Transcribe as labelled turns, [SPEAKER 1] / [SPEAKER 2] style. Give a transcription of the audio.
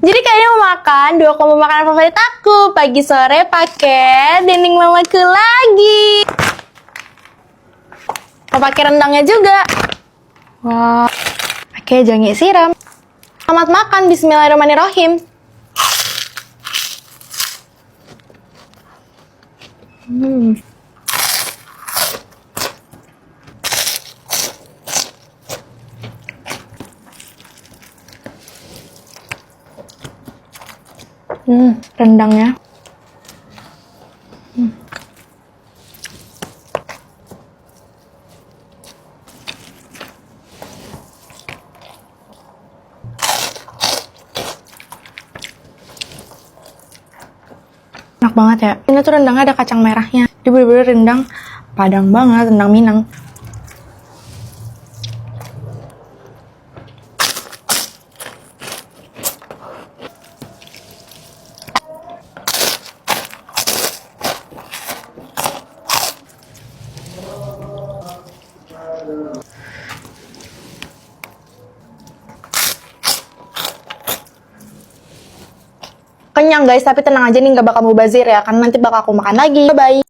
[SPEAKER 1] Jadi kayaknya mau makan 2 kombo makanan favorit aku. Pagi sore pakai dendeng mamaku lagi. Mau pakai rendangnya juga. Wah, pakai jange siram. Selamat makan, bismillahirrahmanirrahim. Rendangnya. Enak banget ya. Ini tuh rendangnya ada kacang merahnya. Dia bener-bener rendang Padang banget, rendang Minang. Kenyang guys, tapi tenang aja nih, gak bakal mubazir ya, karena nanti bakal aku makan lagi. Bye-bye.